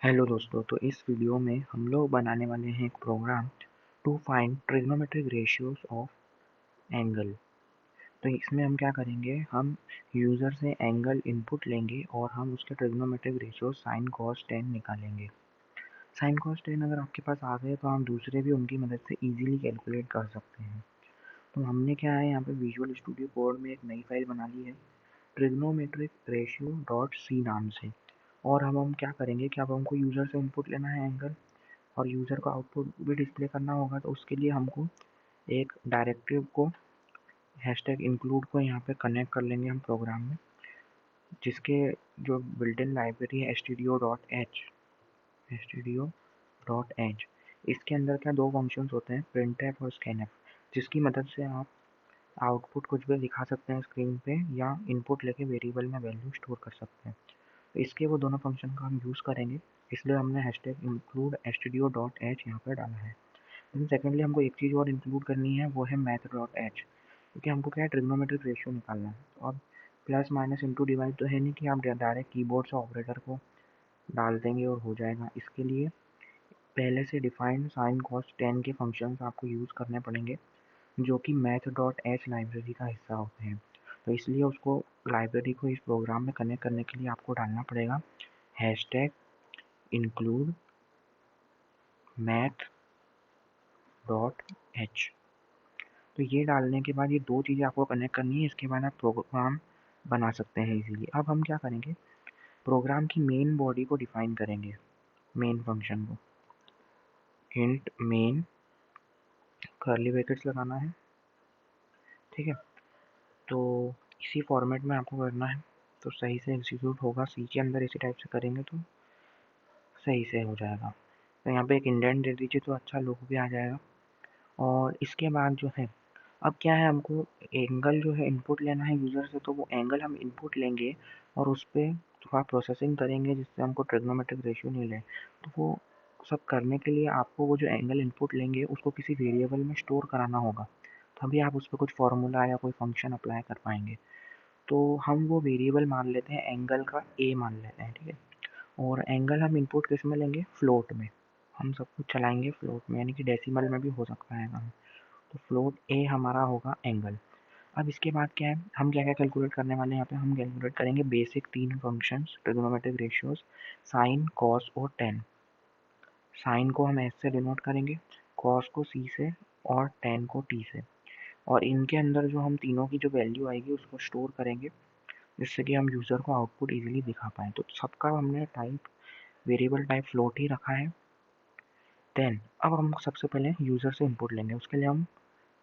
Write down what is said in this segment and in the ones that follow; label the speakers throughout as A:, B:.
A: Hello दोस्तों, तो इस वीडियो में हम लोग बनाने वाले हैं एक program to find trigonometric ratios of angle. तो इसमें हम क्या करेंगे, हम यूज़र से एंगल इनपुट लेंगे और हम उसके trigonometric ratio sine cos tan निकालेंगे। साइन कॉस टेन अगर आपके पास आ गए तो हम दूसरे भी उनकी मदद से इजीली कैलकुलेट कर सकते हैं। तो हमने क्या है, यहाँ पे विजुअल स्टूडियो कोड में एक नई फाइल बना ली है ट्रिग्नोमेट्रिक रेशियो डॉट सी नाम से। और हम क्या करेंगे कि अब हमको यूज़र से इनपुट लेना है एंगल और यूज़र को आउटपुट भी डिस्प्ले करना होगा। तो उसके लिए हमको एक डायरेक्टिव को हैशटैग इंक्लूड को यहाँ पे कनेक्ट कर लेंगे हम प्रोग्राम में, जिसके जो बिल्ट इन लाइब्रेरी है stdio.h। इसके अंदर क्या दो फंक्शंस होते हैं, printf और scanf, जिसकी मदद से आप आउटपुट कुछ भी दिखा सकते हैं स्क्रीन पे या इनपुट लेके वेरिएबल में वैल्यू स्टोर कर सकते हैं। तो इसके वो दोनों फंक्शन का हम यूज़ करेंगे, इसलिए हमने हैशटैग इंक्लूड stdio.h यहाँ पर डाला है। लेकिन सेकेंडली हमको एक चीज़ और इंक्लूड करनी है, वो है मैथ डॉट एच, क्योंकि हमको क्या है ट्रिग्नोमेट्रिक रेशियो निकालना है। तो अब प्लस माइनस इंटू डिवाइड तो है नहीं कि आप डायरेक्ट कीबोर्ड से ऑपरेटर को डाल देंगे और हो जाएगा। इसके लिए पहले से डिफाइंड साइन कॉस टेन के फंक्शंस आपको यूज़ करने पड़ेंगे, जो कि मैथ डॉट एच लाइब्रेरी का हिस्सा होते हैं। तो इसलिए उसको लाइब्रेरी को इस प्रोग्राम में कनेक्ट करने के लिए आपको डालना पड़ेगा hashtag include math dot H. तो ये डालने के बाद ये दो चीज़ें आपको कनेक्ट करनी है, इसके बाद आप प्रोग्राम बना सकते हैं इजीली। अब हम क्या करेंगे, प्रोग्राम की मेन बॉडी को डिफाइन करेंगे, मेन फंक्शन को इंट मेन कर्ली ब्रैकेट्स लगाना है, ठीक है। तो इसी फॉर्मेट में आपको करना है तो सही से एग्जीक्यूट होगा। सी के अंदर इसी टाइप से करेंगे तो सही से हो जाएगा। तो यहाँ पे एक इंडेंट दे दीजिए तो अच्छा लुक भी आ जाएगा। और इसके बाद जो है, अब क्या है, हमको एंगल जो है इनपुट लेना है यूज़र से, तो वो एंगल हम इनपुट लेंगे और उस पर थोड़ा प्रोसेसिंग करेंगे जिससे हमको ट्रिग्नोमेट्रिक रेशियो मिले। तो वो सब करने के लिए आपको वो जो एंगल इनपुट लेंगे उसको किसी वेरिएबल में स्टोर कराना होगा, तभी आप उस पर कुछ फॉर्मूला या कोई फंक्शन अप्लाई कर पाएंगे। तो हम वो वेरिएबल मान लेते हैं, एंगल का ए मान लेते हैं, ठीक है। और एंगल हम इनपुट किस में लेंगे, फ्लोट में। हम सब कुछ चलाएंगे फ्लोट में, यानी कि डेसिमल में भी हो सकता है काम। तो फ्लोट ए हमारा होगा एंगल। अब इसके बाद क्या है, हम क्या क्या कैलकुलेट करने वाले हैं यहाँ पे, हम कैलकुलेट करेंगे बेसिक तीन functions trigonometric ratios, sine cos और टेन। साइन को हम एस से डिनोट करेंगे, कॉस को सी से और टेन को टी से। और इनके अंदर जो हम तीनों की जो वैल्यू आएगी उसको स्टोर करेंगे, जिससे कि हम यूज़र को आउटपुट इजीली दिखा पाएँ। तो सबका हमने टाइप वेरिएबल टाइप फ्लोट ही रखा है। देन अब हम सबसे पहले यूज़र से इनपुट लेंगे, उसके लिए हम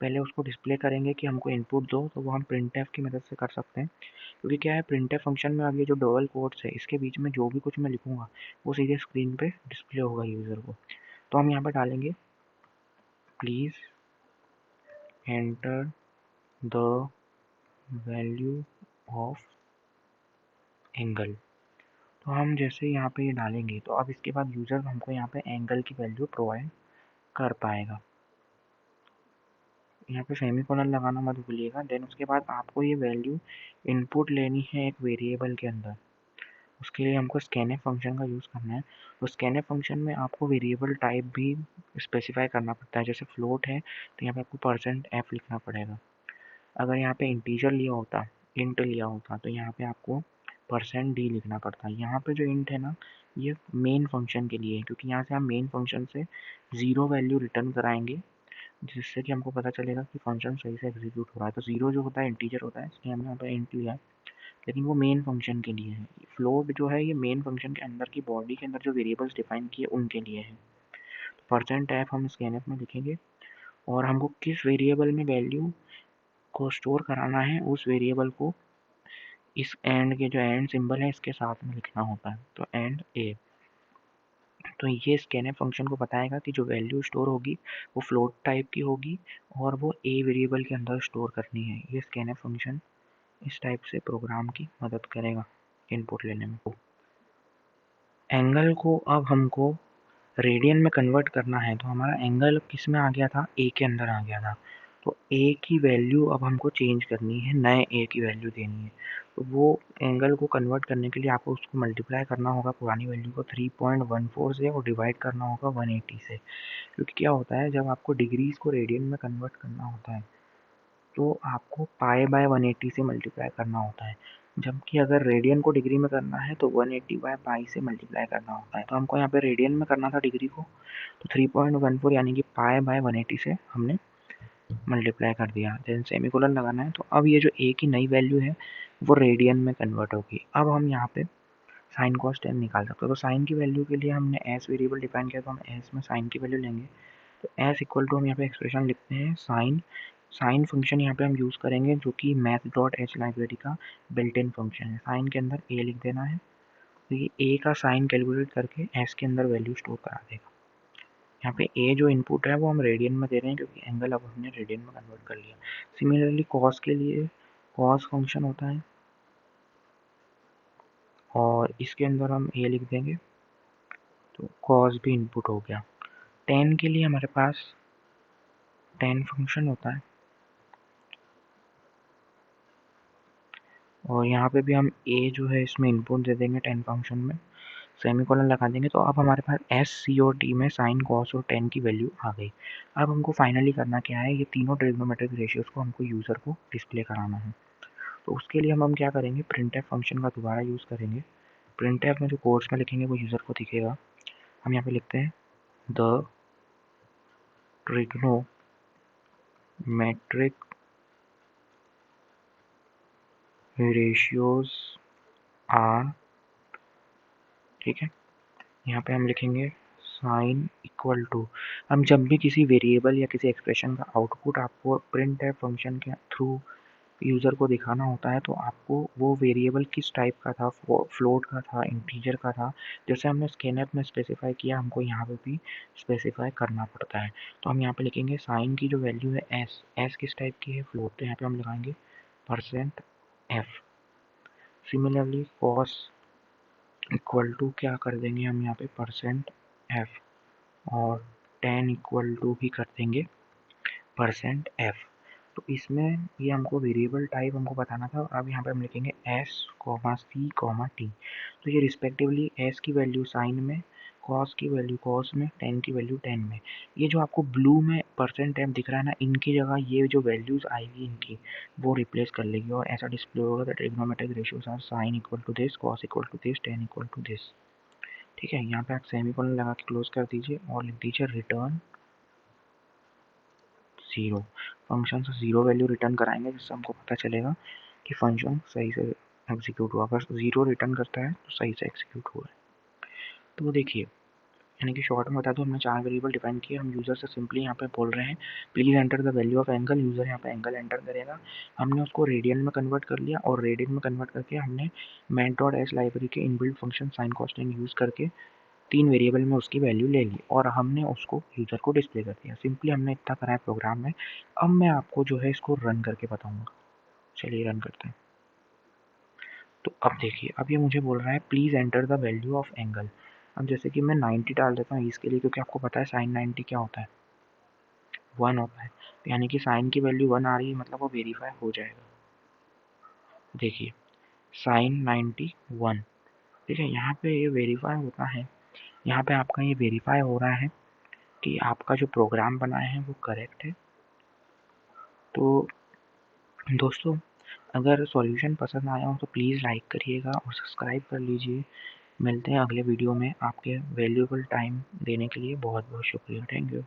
A: पहले उसको डिस्प्ले करेंगे कि हमको इनपुट दो, तो वो हम printf की मदद से कर सकते हैं। क्योंकि क्या है, printf फंक्शन में अब ये जो डबल कोट्स है इसके बीच में जो भी कुछ मैं लिखूंगा वो सीधे स्क्रीन पे डिस्प्ले होगा यूज़र को। तो हम यहाँ पर डालेंगे please enter the value of angle. तो हम जैसे यहाँ पे ये डालेंगे तो अब इसके बाद यूज़र हमको यहाँ पे एंगल की वैल्यू प्रोवाइड कर पाएगा। यहाँ पे सेमीकोलन लगाना मत भूलिएगा। देन उसके बाद आपको ये वैल्यू इनपुट लेनी है एक वेरिएबल के अंदर, उसके लिए हमको स्कैनफ फंक्शन का यूज़ करना है। तो स्कैनफ फंक्शन में आपको वेरिएबल टाइप भी स्पेसिफाई करना पड़ता है, जैसे फ्लोट है तो यहाँ पे आपको %f लिखना पड़ेगा। अगर यहाँ पे इंटीजर लिया होता, इंट लिया होता, तो यहाँ पे आपको %d लिखना पड़ता है। यहाँ पे जो इंट है ना, ये मेन फंक्शन के लिए है, क्योंकि यहाँ से हम मेन फंक्शन से 0 वैल्यू रिटर्न कराएंगे, जिससे कि हमको पता चलेगा कि फंक्शन सही से एग्जीक्यूट हो रहा है। तो 0 जो होता है इंटीजर होता है, इसलिए हमने यहाँ पर इंट लिया है, लेकिन वो मेन फंक्शन के लिए है। फ्लोट जो है ये मेन फंक्शन के अंदर की बॉडी के अंदर जो वेरिएबल्स डिफाइन किए उनके लिए है। तो %f हम स्कैनफ में लिखेंगे और हमको किस वेरिएबल में वैल्यू को स्टोर कराना है उस वेरिएबल को इस एंड के जो एंड सिंबल है इसके साथ में लिखना होता है, तो एंड ए। तो ये स्कैनफ फंक्शन को बताएगा कि जो वैल्यू स्टोर होगी वो फ्लोट टाइप की होगी और वो ए वेरिएबल के अंदर स्टोर करनी है। ये स्कैनफ फंक्शन इस टाइप से प्रोग्राम की मदद करेगा इनपुट लेने में। एंगल को अब हमको रेडियन में कन्वर्ट करना है, तो हमारा एंगल किस में आ गया था, ए के अंदर आ गया था। तो ए की वैल्यू अब हमको चेंज करनी है, नए ए की वैल्यू देनी है। तो वो एंगल को कन्वर्ट करने के लिए आपको उसको मल्टीप्लाई करना होगा पुरानी वैल्यू को 3.14 से और डिवाइड करना होगा 180 से। क्योंकि क्या होता है, जब आपको डिग्रीज को रेडियन में कन्वर्ट करना होता है तो आपको पाई बाय 180 से मल्टीप्लाई करना होता है, जबकि अगर रेडियन को डिग्री में करना है तो 180 बाय पाई से मल्टीप्लाई करना होता है। तो हमको यहाँ पे रेडियन में करना था डिग्री को, तो 3.14 यानी कि पाई बाय 180 से हमने मल्टीप्लाई कर दिया, देन सेमीकोलन लगाना है। तो अब ये जो ए की नई वैल्यू है वो रेडियन में कन्वर्ट होगी। अब हम यहाँ पे साइन कॉस टेन निकाल सकते हैं। तो साइन की वैल्यू के लिए हमने एस वेरिएबल डिफाइन किया, तो हम एस में साइन की वैल्यू लेंगे। तो एस इक्वल टू हम यहाँ पे एक्सप्रेशन लिखते हैं साइन फंक्शन यहाँ पे हम यूज़ करेंगे जो कि मैथ डॉट एच लाइब्रेरी का बिल्ट इन फंक्शन है। साइन के अंदर ए लिख देना है, तो ये ए का साइन कैलकुलेट करके एस के अंदर वैल्यू स्टोर करा देगा। यहाँ पे ए जो इनपुट है वो हम रेडियन में दे रहे हैं क्योंकि एंगल अब हमने रेडियन में कन्वर्ट कर लिया। सिमिलरली कॉस के लिए कॉस फंक्शन होता है और इसके अंदर हम ए लिख देंगे, तो कॉस भी इनपुट हो गया। टेन के लिए हमारे पास टेन फंक्शन होता है और यहाँ पे भी हम ए जो है इसमें इनपुट दे देंगे टेन फंक्शन में, सेमीकोलन लगा देंगे। तो अब हमारे पास एस सी और टी में साइन कॉस और टेन की वैल्यू आ गई। अब हमको फाइनली करना क्या है, ये तीनों ट्रिग्नोमेट्रिक रेशियोज को हमको यूज़र को डिस्प्ले कराना है। तो उसके लिए हम क्या करेंगे, प्रिंटफ फंक्शन का दोबारा यूज़ करेंगे। प्रिंटफ में जो कोड्स में लिखेंगे वो यूज़र को दिखेगा। हम यहाँ पे लिखते हैं द ट्रिग्नोमेट्रिक रेशियोज आर, ठीक है। यहाँ पे हम लिखेंगे साइन इक्वल टू, हम जब भी किसी वेरिएबल या किसी एक्सप्रेशन का आउटपुट आपको प्रिंटफ फंक्शन के थ्रू यूज़र को दिखाना होता है तो आपको वो वेरिएबल किस टाइप का था, फ्लोट का था, इंटीजर का था, जैसे हमने स्कैनएफ में स्पेसिफाई किया हमको यहाँ पे भी स्पेसिफाई करना पड़ता है। तो हम यहाँ पे लिखेंगे साइन की जो वैल्यू है एस किस टाइप की है, फ्लोट, तो यहाँ पे हम लगाएंगे %f। Similarly cos equal to क्या कर देंगे हम यहाँ पे %f और टेन इक्वल टू भी कर देंगे %f। तो इसमें ये हमको वेरिएबल टाइप हमको बताना था। अब यहाँ पे हम लिखेंगे s, c, t। तो ये रिस्पेक्टिवली s की वैल्यू साइन में, cos की वैल्यू cos में, tan की वैल्यू tan में। ये जो आपको ब्लू में %f दिख रहा है ना, इनकी जगह ये जो वैल्यूज आएगी इनकी वो रिप्लेस कर लेगी और ऐसा डिस्प्ले होगा that trigonometric ratios are sine equal to this, cos equal to this, tan equal to this. ठीक है, यहाँ पे आप सेमीकोलन लगा के क्लोज कर दीजिए और लिख दीजिए रिटर्न 0। फंक्शन से 0 वैल्यू रिटर्न कराएंगे जिससे हमको पता चलेगा कि फंक्शन सही से एग्जीक्यूट हुआ। अगर 0 रिटर्न करता है तो सही से एग्जीक्यूट हुआ है। तो देखिए, यानी कि शॉर्ट में बता दो, हमने 4 वेरिएबल डिफाइन किए। हम यूज़र से सिंपली यहाँ पे बोल रहे हैं please enter the value of angle. User यहाँ पे एंगल एंटर करेगा। हमने उसको रेडियन में कन्वर्ट कर लिया और रेडियन में कन्वर्ट करके हमने मैथ डॉट एच लाइब्रेरी के inbuilt function sine cos tan use करके 3 वेरिएबल में उसकी वैल्यू ले ली और हमने उसको यूज़र को डिस्प्ले कर दिया। सिंपली हमने इतना करा है प्रोग्राम में। अब मैं आपको जो है इसको रन करके बताऊँगा। चलिए रन करते हैं। तो अब देखिए, अब ये मुझे बोल रहा है please enter the value of angle. अब जैसे कि मैं 90 डाल देता हूँ इसके लिए, क्योंकि आपको पता है साइन 90 क्या होता है, 1 होता है। तो यानी कि साइन की वैल्यू 1 आ रही है, मतलब वो वेरीफाई हो जाएगा। देखिए साइन 91, ठीक है, यहाँ पे ये वेरीफाई होता है। यहाँ पे आपका ये वेरीफाई हो रहा है कि आपका जो प्रोग्राम बनाया है वो करेक्ट है। तो दोस्तों, अगर सॉल्यूशन पसंद आया हो तो प्लीज़ लाइक करिएगा और सब्सक्राइब कर लीजिए। मिलते हैं अगले वीडियो में। आपके वैल्यूएबल टाइम देने के लिए बहुत बहुत शुक्रिया। Thank you.